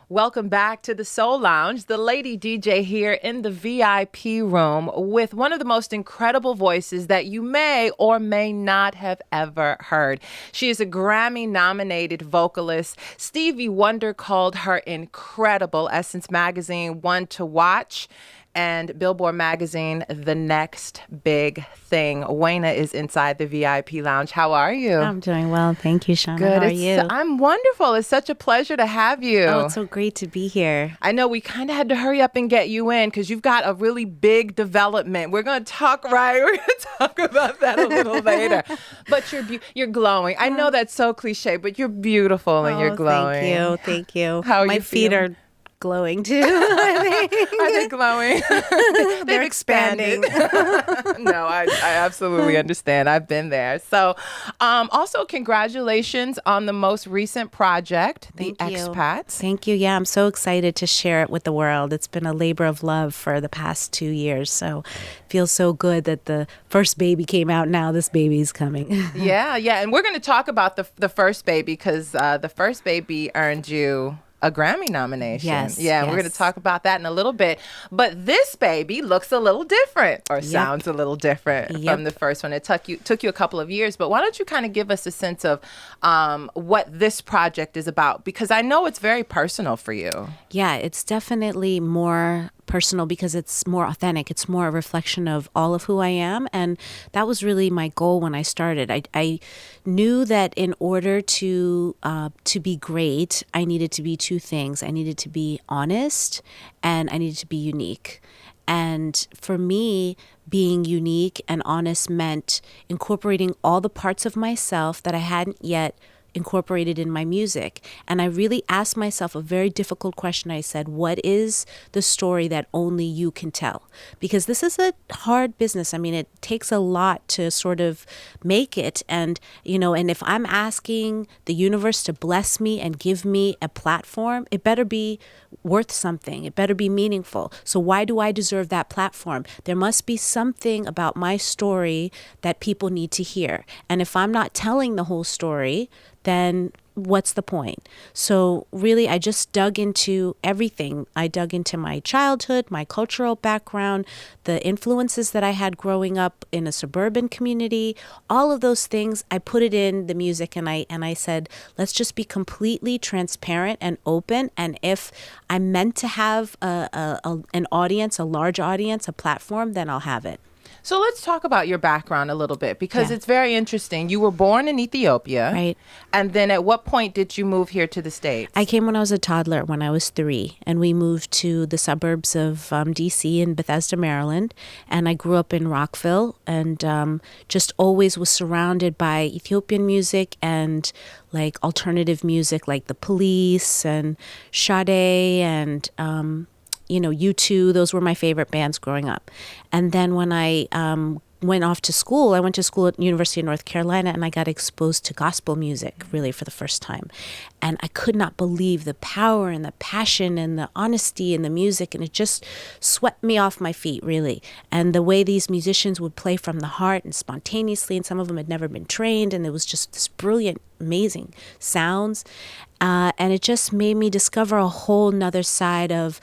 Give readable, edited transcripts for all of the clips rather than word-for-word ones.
Welcome back to the Soul Lounge. The lady DJ here in the VIP room with one of the most incredible voices that you may or may not have ever heard. She is a Grammy-nominated vocalist. Stevie Wonder called her incredible. Essence Magazine, one to watch. And Billboard Magazine, the next big thing. Wayna is inside the VIP lounge. How are you? I'm doing well. Thank you, Shawna. Good. How are you? I'm wonderful. It's such a pleasure to have you. Oh, it's so great to be here. I know we kind of had to hurry up and get you in because you've got a really big development. We're going to talk, right? We're going to talk about that a little later. But you're glowing. I know that's so cliche, but you're beautiful and you're glowing. Thank you. How are My you feet feeling? are glowing too. I think. Are they glowing? They're expanding. No, I absolutely understand. I've been there. So also congratulations on the most recent project, the Thank you. Expats. Thank you. Yeah, I'm so excited to share it with the world. It's been a labor of love for the past 2 years. So it feels so good that the first baby came out. Now this baby's coming. Yeah. And we're going to talk about the first baby because the first baby earned you a Grammy nomination. Yes. Yeah, and we're going to talk about that in a little bit. But this baby looks a little different or sounds a little different from the first one. It took you a couple of years, but why don't you kind of give us a sense of what this project is about? Because I know it's very personal for you. Yeah, it's definitely more personal because it's more authentic. It's more a reflection of all of who I am. And that was really my goal when I started. I knew that in order to be great, I needed to be two things. I needed to be honest and I needed to be unique. And for me, being unique and honest meant incorporating all the parts of myself that I hadn't yet incorporated in my music. And I really asked myself a very difficult question. I said, what is the story that only you can tell? Because this is a hard business. I mean, it takes a lot to sort of make it. And, and if I'm asking the universe to bless me and give me a platform, it better be worth something. It better be meaningful. So why do I deserve that platform? There must be something about my story that people need to hear. And if I'm not telling the whole story, then what's the point? So really, I just dug into everything. I dug into my childhood, my cultural background, the influences that I had growing up in a suburban community, all of those things. I put it in the music and I said, let's just be completely transparent and open. And if I'm meant to have an audience, a large audience, a platform, then I'll have it. So let's talk about your background a little bit because it's very interesting. You were born in Ethiopia. Right. And then at what point did you move here to the States? I came when I was a toddler, when I was 3. And we moved to the suburbs of D.C. in Bethesda, Maryland. And I grew up in Rockville and just always was surrounded by Ethiopian music and like alternative music like The Police and Sade and U2, those were my favorite bands growing up. And then when I went off to school, I went to school at University of North Carolina and I got exposed to gospel music really for the first time. And I could not believe the power and the passion and the honesty in the music. And it just swept me off my feet, really. And the way these musicians would play from the heart and spontaneously, and some of them had never been trained. And it was just this brilliant, amazing sounds. And it just made me discover a whole nother side of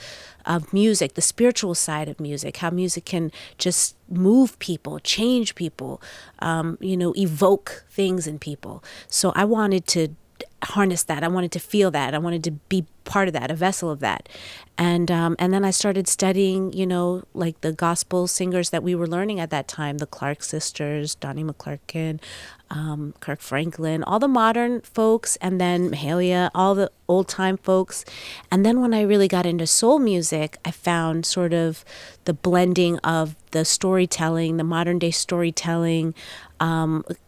music, the spiritual side of music, how music can just move people, change people, evoke things in people. So I wanted to harness that. I wanted to feel that. I wanted to be part of that, a vessel of that. And then I started studying, like the gospel singers that we were learning at that time, the Clark sisters, Donnie McClurkin, Kirk Franklin, all the modern folks, and then Mahalia, all the old time folks. And then when I really got into soul music, I found sort of the blending of the storytelling, the modern day storytelling,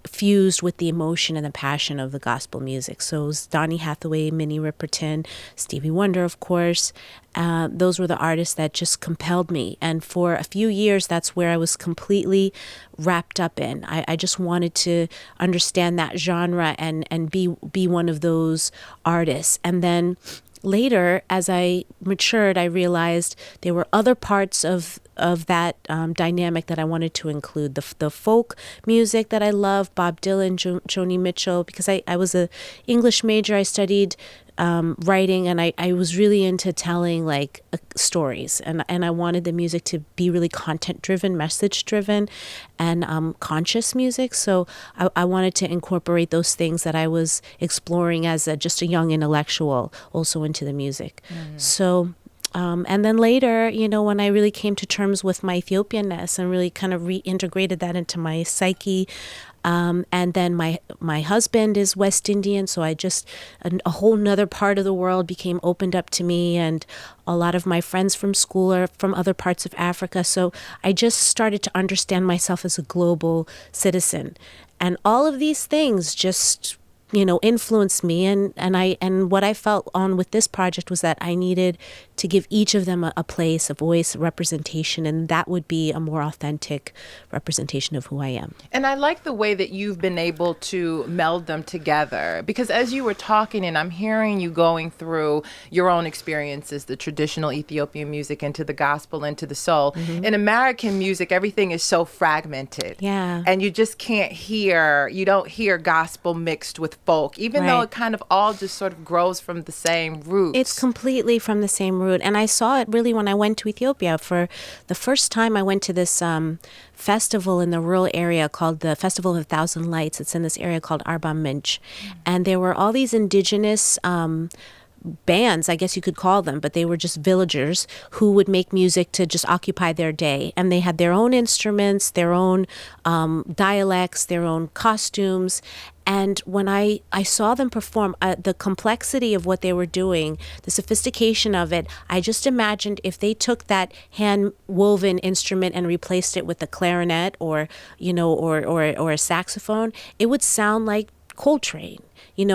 fused with the emotion and the passion of the gospel music. So it was Donny Hathaway, Minnie Riperton, Stevie Wonder, of course. Those were the artists that just compelled me. And for a few years, that's where I was completely wrapped up in. I just wanted to understand that genre and be one of those artists. And then later, as I matured, I realized there were other parts of that dynamic that I wanted to include. The folk music that I love, Bob Dylan, Joni Mitchell, because I was an English major. I studied writing, and I was really into telling like stories, and I wanted the music to be really content driven, message driven, and conscious music. So I wanted to incorporate those things that I was exploring as just a young intellectual also into the music. So and then later, when I really came to terms with my Ethiopianness and really kind of reintegrated that into my psyche, and then my husband is West Indian, so a whole nother part of the world became opened up to me, and a lot of my friends from school are from other parts of Africa. So I just started to understand myself as a global citizen. And all of these things just influenced me, and what I felt on with this project was that I needed to give each of them a place, a voice, a representation, and that would be a more authentic representation of who I am. And I like the way that you've been able to meld them together, because as you were talking and I'm hearing you going through your own experiences, the traditional Ethiopian music into the gospel, into the soul. In American music, everything is so fragmented. Yeah. And you just you don't hear gospel mixed with folk, even though it kind of all just sort of grows from the same roots. It's completely from the same root. And I saw it really when I went to Ethiopia. For the first time, I went to this festival in the rural area called the Festival of a Thousand Lights. It's in this area called Arba Minch. And there were all these indigenous bands, I guess you could call them, but they were just villagers who would make music to just occupy their day. And they had their own instruments, their own dialects, their own costumes. And when I saw them perform, the complexity of what they were doing, the sophistication of it, I just imagined if they took that hand-woven instrument and replaced it with a clarinet or a saxophone, it would sound like Coltrane. It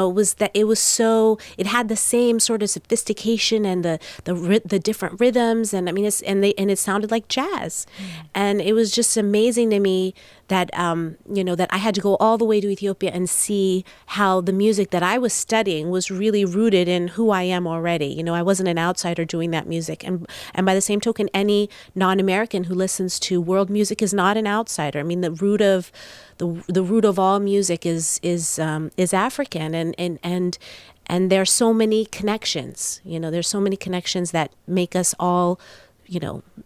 had the same sort of sophistication and the different rhythms, and I mean it sounded like jazz. And it was just amazing to me that that I had to go all the way to Ethiopia and see how the music that I was studying was really rooted in who I am already. I wasn't an outsider doing that music, and by the same token, any non-American who listens to world music is not an outsider. I mean, the root of all music is African, and there are so many connections. There's so many connections that make us all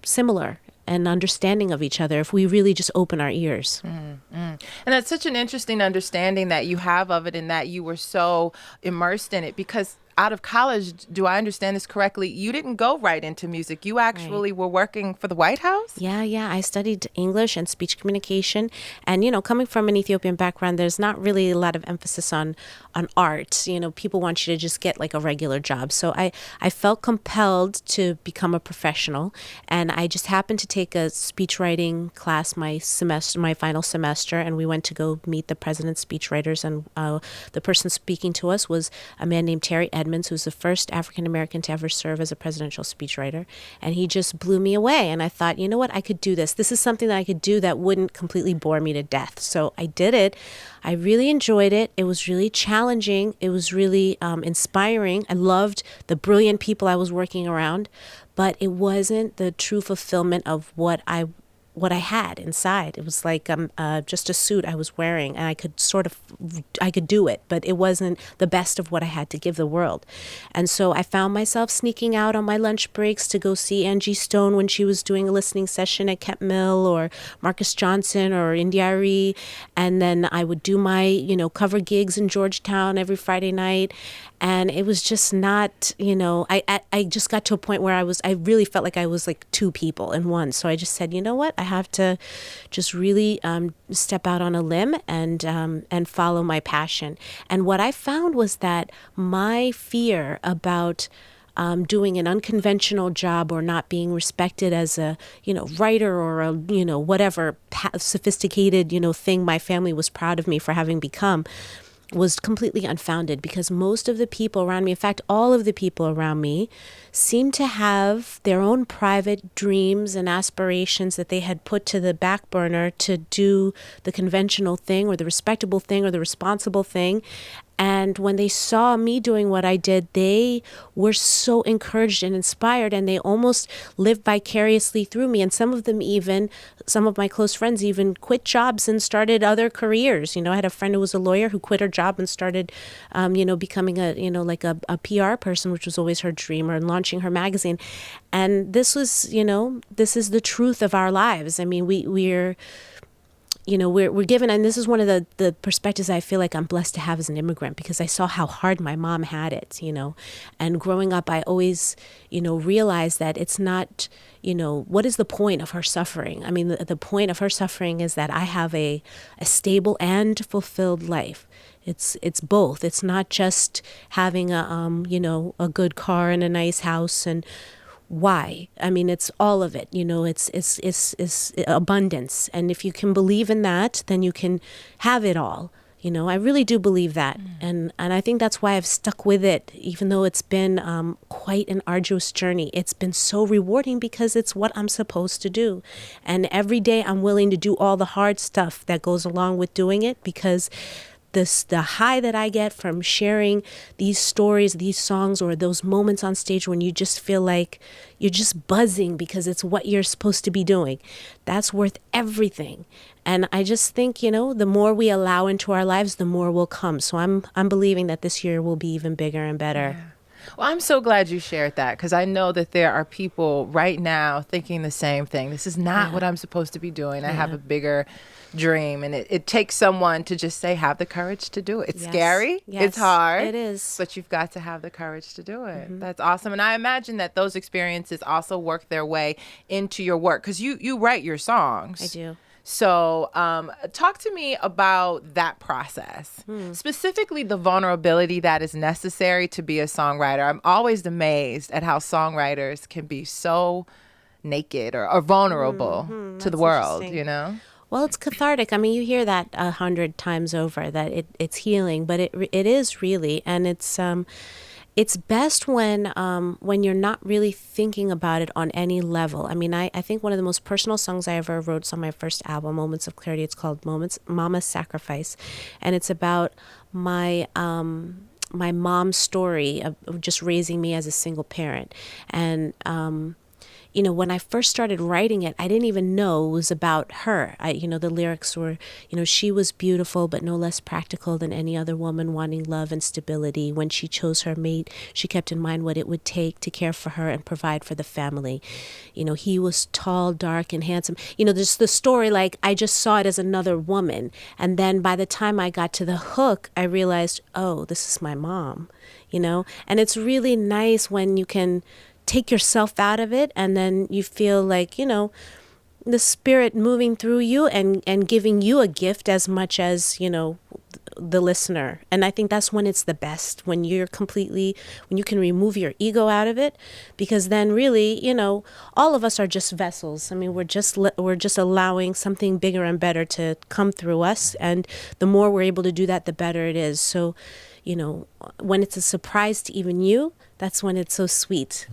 similar and understanding of each other if we really just open our ears. And that's such an interesting understanding that you have of it, and that you were so immersed in it, because out of college, do I understand this correctly, you didn't go right into music. You actually were working for the White House? Yeah. I studied English and speech communication. And, coming from an Ethiopian background, there's not really a lot of emphasis on art. People want you to just get like a regular job. So I felt compelled to become a professional. And I just happened to take a speech writing class my final semester. And we went to go meet the president's speechwriters. And the person speaking to us was a man named Terry Edmonds, who's the first African-American to ever serve as a presidential speechwriter. And he just blew me away. And I thought, you know what, I could do this. This is something that I could do that wouldn't completely bore me to death. So I did it. I really enjoyed it. It was really challenging. It was really inspiring. I loved the brilliant people I was working around, but it wasn't the true fulfillment of what I had inside. It was like just a suit I was wearing, and I could do it, but it wasn't the best of what I had to give the world. And so I found myself sneaking out on my lunch breaks to go see Angie Stone when she was doing a listening session at Kent Mill, or Marcus Johnson or Indiari. And then I would do my, cover gigs in Georgetown every Friday night. And it was just not, I just got to a point where I really felt like I was like two people in one. So I just said, you know what? I have to just really step out on a limb and follow my passion. And what I found was that my fear about doing an unconventional job or not being respected as a, writer or a, whatever sophisticated, thing my family was proud of me for having become, was completely unfounded, because most of the people around me, in fact, all of the people around me, seemed to have their own private dreams and aspirations that they had put to the back burner to do the conventional thing or the respectable thing or the responsible thing. And when they saw me doing what I did, they were so encouraged and inspired, and they almost lived vicariously through me. And some of my close friends even quit jobs and started other careers. I had a friend who was a lawyer who quit her job and started, becoming a PR person, which was always her dream, or launching her magazine. And this is the truth of our lives. I mean, we're given, and this is one of the perspectives I feel like I'm blessed to have as an immigrant, because I saw how hard my mom had it, and growing up, I always, realized that it's not, what is the point of her suffering? I mean, the point of her suffering is that I have a stable and fulfilled life. It's both. It's not just having a good car and a nice house and why. I mean, it's all of it. It's abundance. And if you can believe in that, then you can have it all. I really do believe that. And I think that's why I've stuck with it, even though it's been quite an arduous journey. It's been so rewarding because it's what I'm supposed to do. And every day I'm willing to do all the hard stuff that goes along with doing it, because the high that I get from sharing these stories, these songs, or those moments on stage when you just feel like you're just buzzing because it's what you're supposed to be doing, that's worth everything. And I just think, the more we allow into our lives, the more will come. So I'm believing that this year will be even bigger and better. Yeah. Well, I'm so glad you shared that, because I know that there are people right now thinking the same thing. This is not what I'm supposed to be doing. I have a bigger dream, and it takes someone to just say, have the courage to do it. It's scary. Yes, it's hard. It is. But you've got to have the courage to do it. That's awesome. And I imagine that those experiences also work their way into your work, because you write your songs. I do. So talk to me about that process, specifically the vulnerability that is necessary to be a songwriter. I'm always amazed at how songwriters can be so naked or vulnerable to the world, Well, it's cathartic. I mean, you hear that 100 times over, that it's healing, but it is really, and it's best when you're not really thinking about it on any level. I mean, I think one of the most personal songs I ever wrote is on my first album, Moments of Clarity. It's called Mama's Sacrifice, and it's about my mom's story of just raising me as a single parent. And when I first started writing it, I didn't even know it was about her. The lyrics were, she was beautiful, but no less practical than any other woman wanting love and stability. When she chose her mate, she kept in mind what it would take to care for her and provide for the family. He was tall, dark, and handsome. There's the story, like, I just saw it as another woman. And then by the time I got to the hook, I realized, oh, this is my mom, And it's really nice when you can take yourself out of it, and then you feel like, the spirit moving through you and giving you a gift as much as, the listener. And I think that's when it's the best, when you can remove your ego out of it, because then really, all of us are just vessels. I mean, we're just allowing something bigger and better to come through us. And the more we're able to do that, the better it is. So, when it's a surprise to even you, that's when it's so sweet.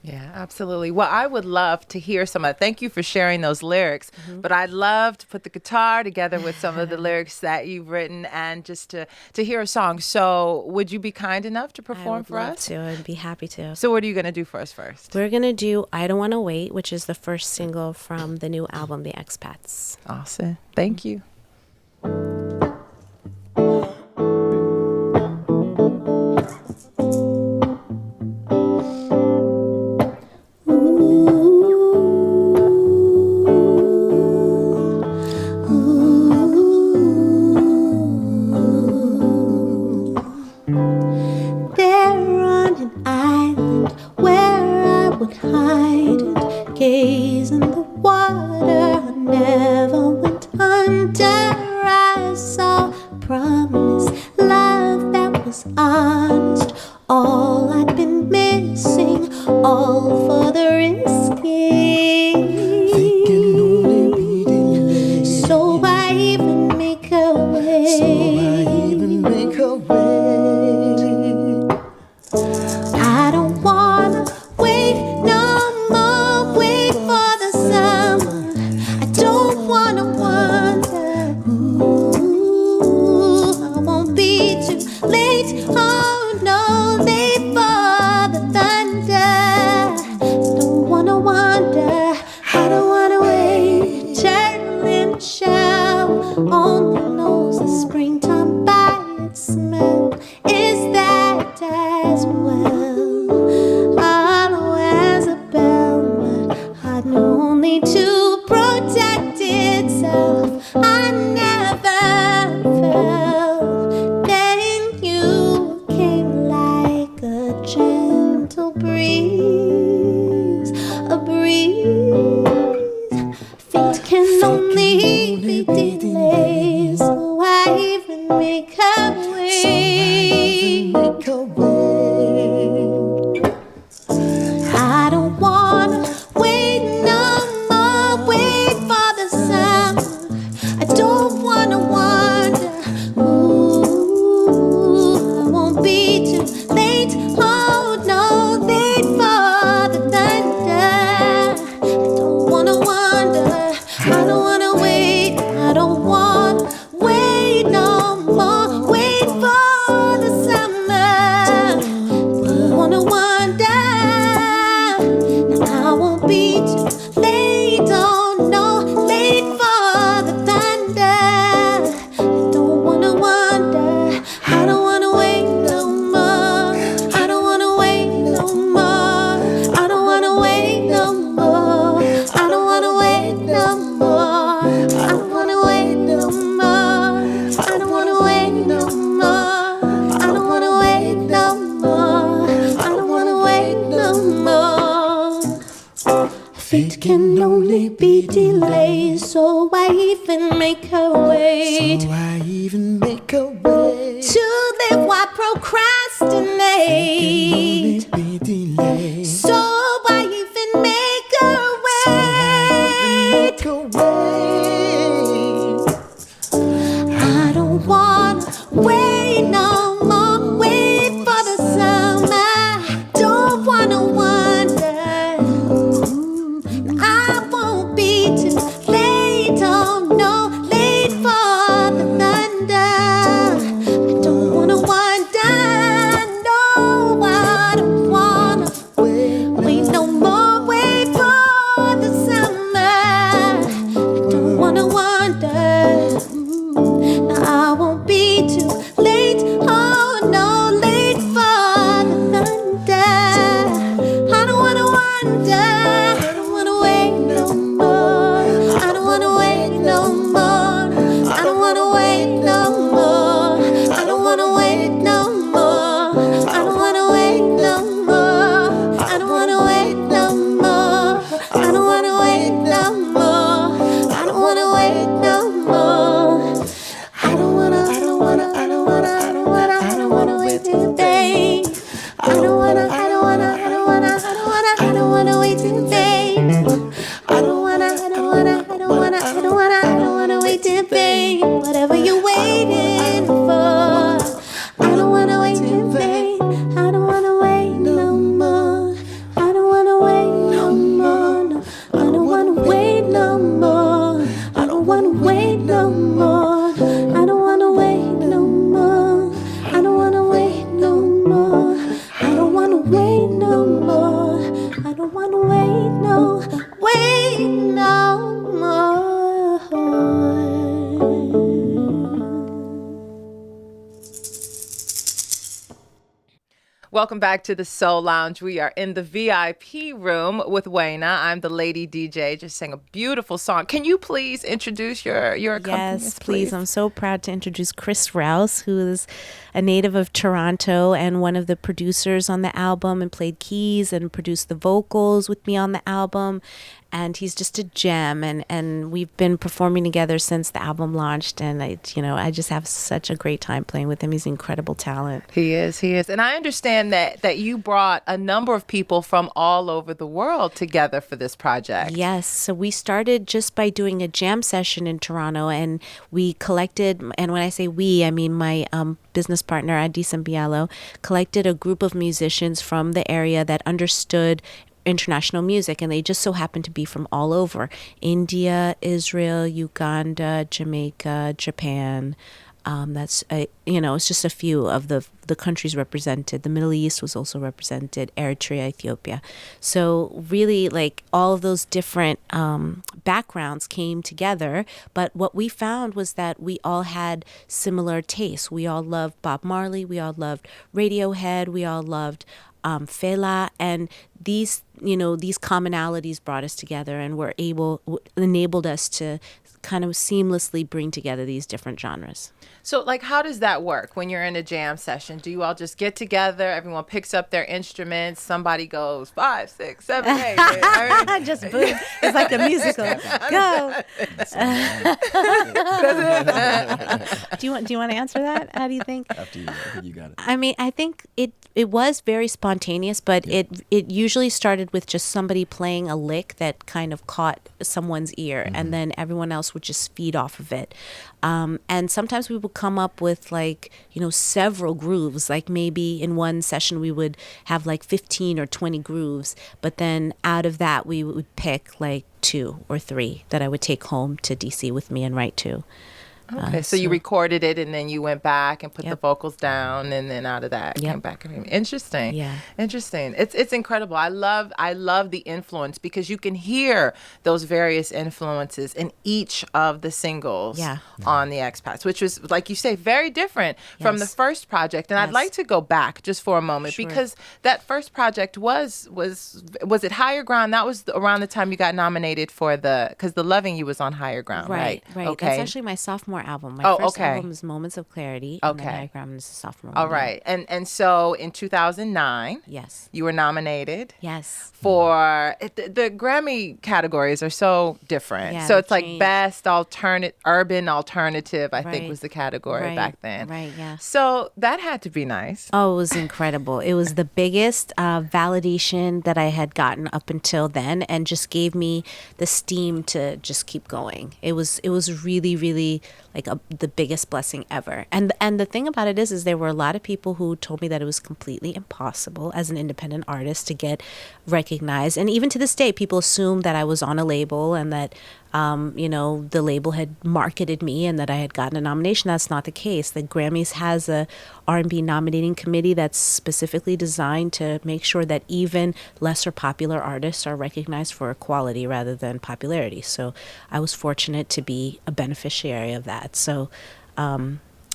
Yeah, absolutely. Well, I would love to hear some of that. Thank you for sharing those lyrics. But I'd love to put the guitar together with some of the lyrics that you've written, and just to hear a song. So would you be kind enough to perform for us? I'd be happy to. So what are you going to do for us first? We're going to do I Don't Want to Wait, which is the first single from the new album, The Expats. Awesome. Thank you. Gaze in the water, I never went under. I saw promise, love that was honest. All I'd been missing, all for the risking. So I even make a way. I don't wanna wait no more, wait for the summer. I don't wanna wonder. I won't be too gentle breeze, a breeze. Fate can only be delayed, so I even make a way. I don't wanna wait no more, wait for the summer. I don't wanna wonder, ooh, I won't be too late, oh no, late for the thunder. I don't wanna wonder, I don't wanna wait, I don't wanna wait no more, wait for the summer. Don't wanna wonder, I won't be too late, oh no, late for the thunder. I don't wanna wonder, I don't wanna wait no more, I don't wanna wait no more, I don't wanna wait no more, I don't wanna wait no more, I don't wanna wait no more, I don't wanna wait no more, I don't wanna wait no more, I don't wanna wait no more. Fate can only be delayed, so I even make a wait. To live while procrastinate. So I even make a wait. I don't wanna wait no more, wait for the summer. Don't wanna wonder, I won't be too late, oh no, late for the thunder. I don't wanna wonder, no, I don't wanna wait no more, wait for the summer. I don't wanna wonder, no, I won't be too late, oh no, late for the thunder. I don't wanna wonder, I don't wanna wait no more, I don't wanna wait no more, I don't wanna wait no more, I don't wanna wait no more, I don't wanna wait no more, I don't wanna wait no more, I don't wanna wait no more, I don't wanna wait no more. I don't wanna wait till day. I don't wanna wait till day. I don't wanna wait till day. Whatever you're waiting for, I don't wanna wait till day. I don't wanna wait no more. I don't wanna wait no more. No, I don't wanna wait no more. I don't wanna wait no more. I don't wanna wait no more. I don't wanna wait no more. I don't wanna wait no more. I don't wanna wait no more. Welcome back to the Soul Lounge. We are in the VIP room with Wayna. I'm the lady DJ. Just sang a beautiful song. Can you please introduce your accompanist, Yes, please. I'm so proud to introduce Chris Rouse, who is a native of Toronto and one of the producers on the album, and played keys and produced the vocals with me on the album. And he's just a gem, and we've been performing together since the album launched, and I just have such a great time playing with him. He's incredible talent. He is. And I understand that you brought a number of people from all over the world together for this project. Yes, so we started just by doing a jam session in Toronto, and we collected, and when I say we, I mean my business partner, Adisa Bialo, collected a group of musicians from the area that understood international music, and they just so happen to be from all over: India, Israel, Uganda, Jamaica, Japan. It's just a few of the countries represented. The Middle East was also represented, Eritrea, Ethiopia. So really, like, all of those different backgrounds came together. But what we found was that we all had similar tastes. We all loved Bob Marley. We all loved Radiohead. We all loved Fela, and these commonalities brought us together and enabled us to kind of seamlessly bring together these different genres. So, like, how does that work when you're in a jam session? Do you all just get together? Everyone picks up their instruments. Somebody goes 5, 6, 7, 8. I mean, Just boom. It's like a musical. Go. Do you want to answer that? How do you think? After you, I think you got it. I mean, I think it was very spontaneous, but it usually started with just somebody playing a lick that kind of caught someone's ear, and then everyone else would just feed off of it. And sometimes we would come up with several grooves. Like maybe in one session we would have like 15 or 20 grooves, but then out of that we would pick like 2 or 3 that I would take home to DC with me and write to. Okay, so you recorded it and then you went back and put the Yep. vocals down, and then out of that Yep. came back. Interesting. Yeah. Interesting. It's incredible. I love the influence, because you can hear those various influences in each of the singles Yeah. on the Expats, which was, like you say, very different from the Yes. first project. And I'd Yes. like to go back just for a moment, Sure. because that first project was it Higher Ground? That was around the time you got nominated for because the Loving You was on Higher Ground, right? Right. Okay. That's actually my sophomore album. My first okay. album is Moments of Clarity. And then Okay. High Ground is a sophomore. All one, yeah. right. And so in 2009, Yes. you were nominated Yes. for the Grammy categories are so different. Yeah, so they it's like changed. best urban alternative, I think Right. was the category Right. back then. Right, yeah. So that had to be nice. Oh, it was incredible. It was the biggest validation that I had gotten up until then, and just gave me the steam to just keep going. It was really, really like the biggest blessing ever. And the thing about it is there were a lot of people who told me that it was completely impossible as an independent artist to get recognized. And even to this day, people assume that I was on a label and that the label had marketed me and that I had gotten a nomination. That's not the case. The Grammys has a R&B nominating committee that's specifically designed to make sure that even lesser popular artists are recognized for quality rather than popularity. So I was fortunate to be a beneficiary of that. So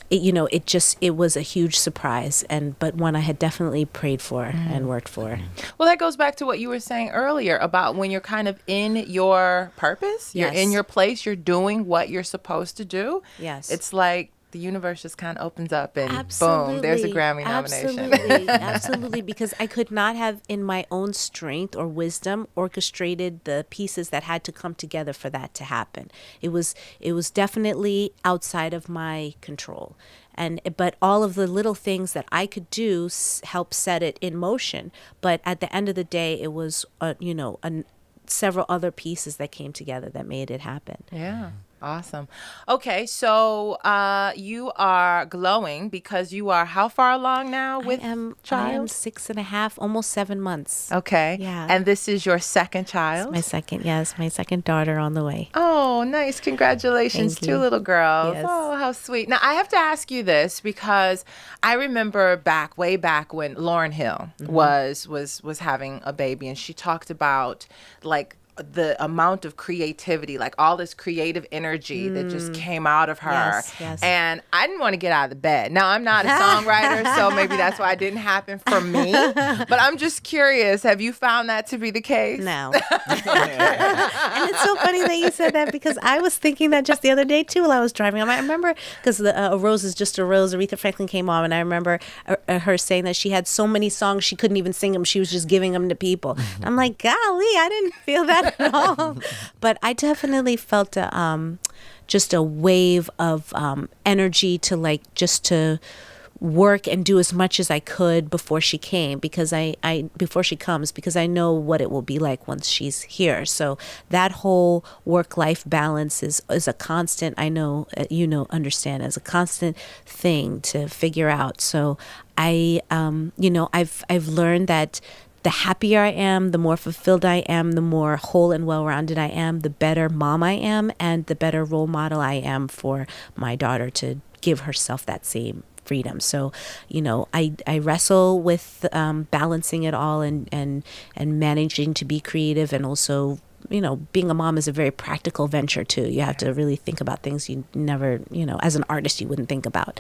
it was a huge surprise, but one I had definitely prayed for and worked for. Well, that goes back to what you were saying earlier about when you're kind of in your purpose, you're in Yes. your place, you're doing what you're supposed to do. Yes. It's like the universe just kind of opens up and Absolutely. boom, there's a Grammy nomination. Absolutely, because I could not have, in my own strength or wisdom, orchestrated the pieces that had to come together for that to happen. It was definitely outside of my control. But all of the little things that I could do help set it in motion. But at the end of the day, it was several other pieces that came together that made it happen. Yeah. Awesome. Okay, so you are glowing because you are how far along now with I am child? 6.5, almost 7 months. Okay. Yeah. And this is your second child? My second daughter on the way. Oh, nice. Congratulations. Thank 2 you. little girls. Yes. Oh, how sweet. Now, I have to ask you this because I remember way back when Lauryn Hill was having a baby, and she talked about like the amount of creativity, like all this creative energy that just came out of her. Yes. And I didn't want to get out of the bed. Now, I'm not a songwriter, so maybe that's why it didn't happen for me. But I'm just curious, have you found that to be the case? No. And it's so funny that you said that, because I was thinking that just the other day too while I was driving. I remember, because A Rose is Just a Rose, Aretha Franklin came on, and I remember her saying that she had so many songs she couldn't even sing them. She was just giving them to people. I'm like, golly, I didn't feel that at all. But I definitely felt just a wave of energy to work and do as much as I could before she came, because before she comes, because I know what it will be like once she's here. So that whole work-life balance is a constant, I know, understand, as a constant thing to figure out. So I've learned that the happier I am, the more fulfilled I am, the more whole and well-rounded I am, the better mom I am, and the better role model I am for my daughter to give herself that same freedom. So, I wrestle with balancing it all and managing to be creative, and also, being a mom is a very practical venture too. You have to really think about things you never, as an artist, you wouldn't think about.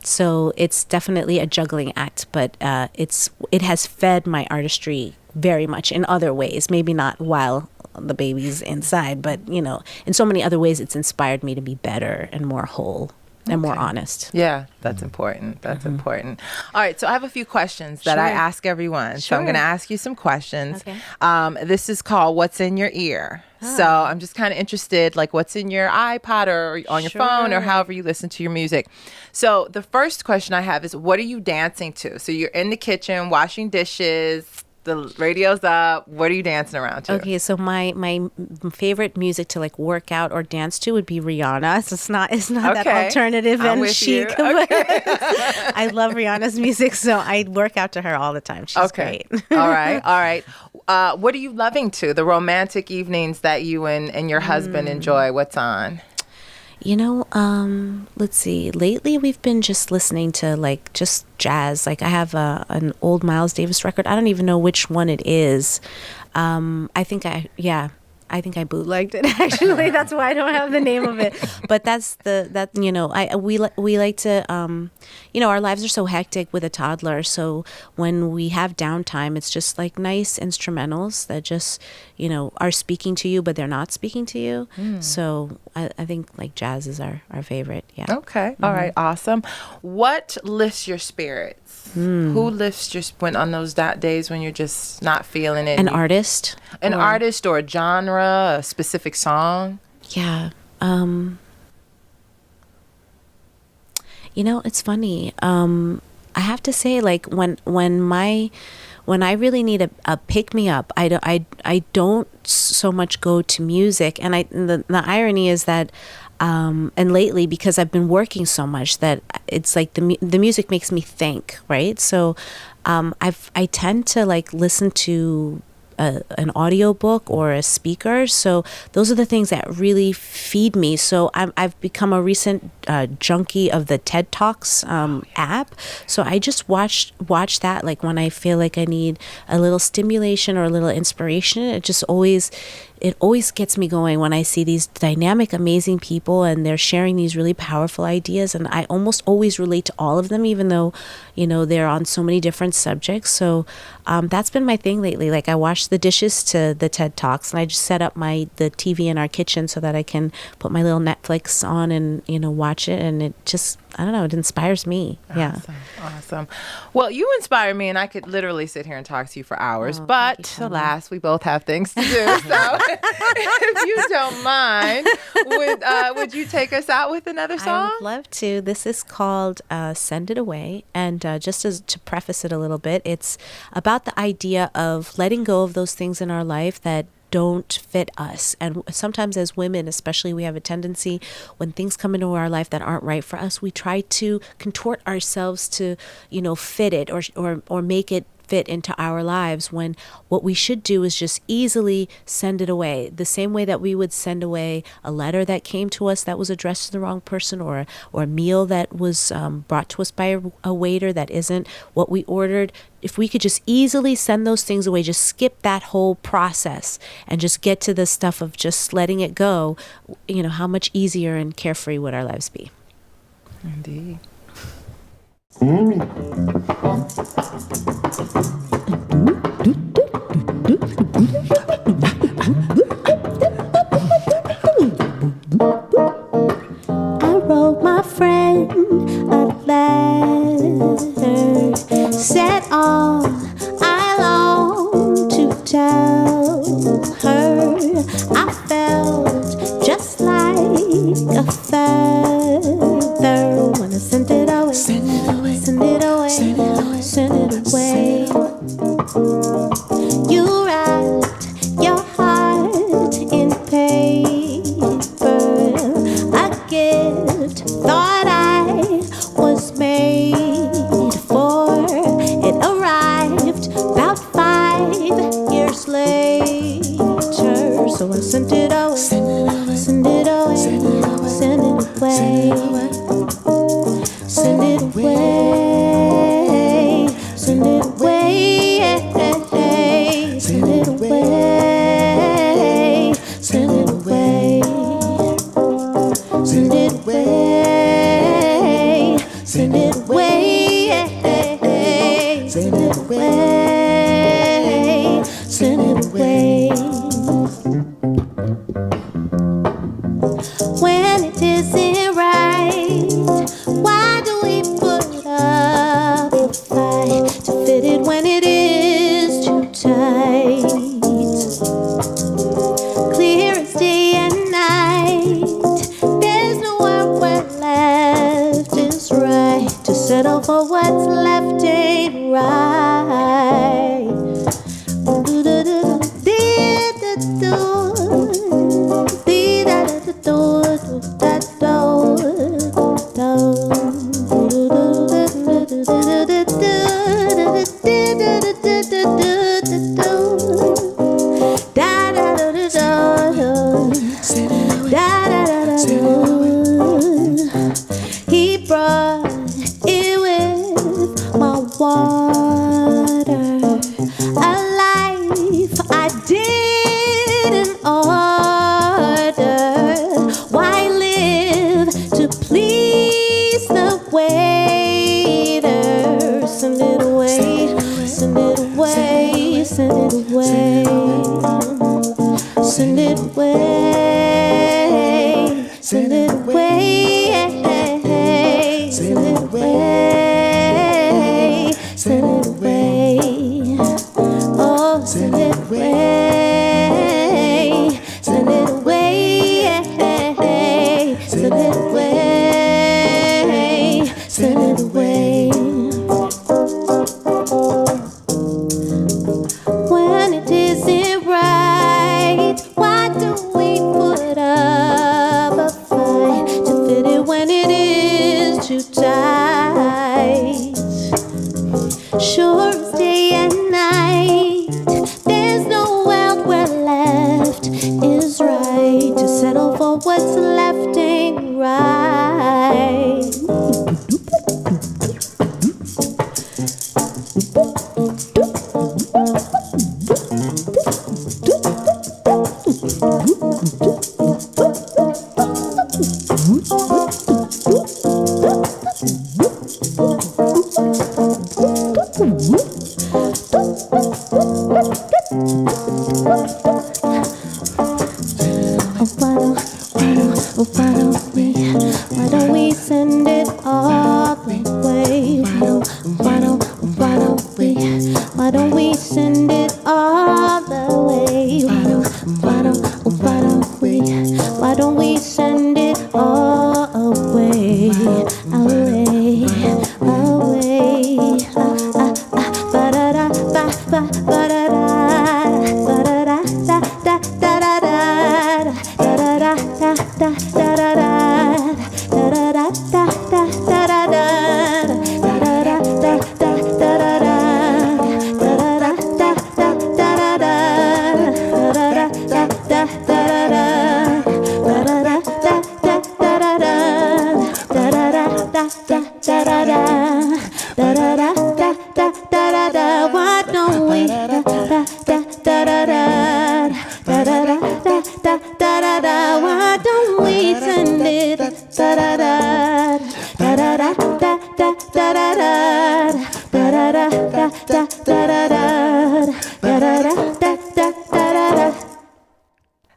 So it's definitely a juggling act, but it has fed my artistry very much in other ways. Maybe not while the baby's inside. But, in so many other ways, it's inspired me to be better and more whole and more honest. Yeah, that's important. That's important. All right, so I have a few questions that I Sure. ask everyone. So I'm Sure. going to ask you some questions. Okay. This is called What's in Your Ear. So I'm just kind of interested, like what's in your iPod or on your phone or Sure. however you listen to your music. So the first question I have is, what are you dancing to? So you're in the kitchen, washing dishes, the radio's up. What are you dancing around to? Okay, so my favorite music to like work out or dance to would be Rihanna. So it's not that Okay. alternative I'm and with you. chic. But I love Rihanna's music, so I work out to her all the time. She's great. All right. All right. What are you loving to? The romantic evenings that you and your husband enjoy. What's on? Let's see. Lately, we've been just listening to like just jazz. Like I have an old Miles Davis record. I don't even know which one it is. I think I bootlegged it actually. That's why I don't have the name of it. But we like to our lives are so hectic with a toddler. So when we have downtime, it's just like nice instrumentals that just are speaking to you, but they're not speaking to you. So I think like jazz is our favorite. Yeah. Okay. All right. Awesome. What lifts your spirits? Who lifts your when on those days when you're just not feeling it? An artist. An artist or a genre, a specific song? Yeah. It's funny. I have to say, like when I really need a pick me up, I don't so much go to music, and the irony is that and lately, because I've been working so much, that it's like the music makes me think, right? So I tend to like listen to an audiobook or a speaker. So those are the things that really feed me. So I've become a recent junkie of the TED Talks app. So I just watch that like when I feel like I need a little stimulation or a little inspiration. It always gets me going when I see these dynamic, amazing people and they're sharing these really powerful ideas. And I almost always relate to all of them, even though, they're on so many different subjects. So that's been my thing lately. Like I wash the dishes to the TED Talks, and I just set up the TV in our kitchen so that I can put my little Netflix on and, watch it. And it just, I don't know, it inspires me. Yeah. Awesome. Well, you inspire me, and I could literally sit here and talk to you for hours. Oh, but alas, we both have things to do. So if you don't mind, would you take us out with another song? I would love to. This is called Send It Away. And just to preface it a little bit, it's about the idea of letting go of those things in our life that don't fit us. And sometimes as women, especially, we have a tendency when things come into our life that aren't right for us, we try to contort ourselves to, fit it or make it fit into our lives, when what we should do is just easily send it away. The same way that we would send away a letter that came to us that was addressed to the wrong person, or a meal that was brought to us by a waiter that isn't what we ordered. If we could just easily send those things away, just skip that whole process and just get to the stuff of just letting it go, how much easier and carefree would our lives be? Indeed. I wrote my friend a letter, said all I long to tell her. I felt just like a feather when I sent it away. Send it away, send it away, send it away, send it away. You wrapped your heart in paper, a gift thought I was made for. It arrived about 5 years later, so I sent it away, send it away, send it away, send it away. Send it away, send it away, didn't order. Why live to please the waiter? Send it away, send it away, send it away, send it away, send it away, send it away, send it away. Oh, send it away, send it away, send it away, send it away. When it isn't right, why do we put up a fight to fit it when it is too tight? Sure as day and night, there's no world where left is right. To settle for what's left ain't right. Why don't we send it all the way? Why don't we send it all the way? Why don't we send it all away? Away, away. Ba-da-da, ba-da-da, ba-da-da, da-da-da, why don't we why don't we send it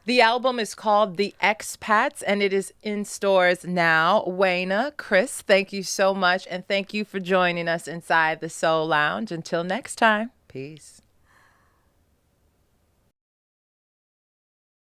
The album is called The Expats, and it is in stores now. Wayna, Chris, thank you so much, and thank you for joining us inside the Soul Lounge. Until next time, peace.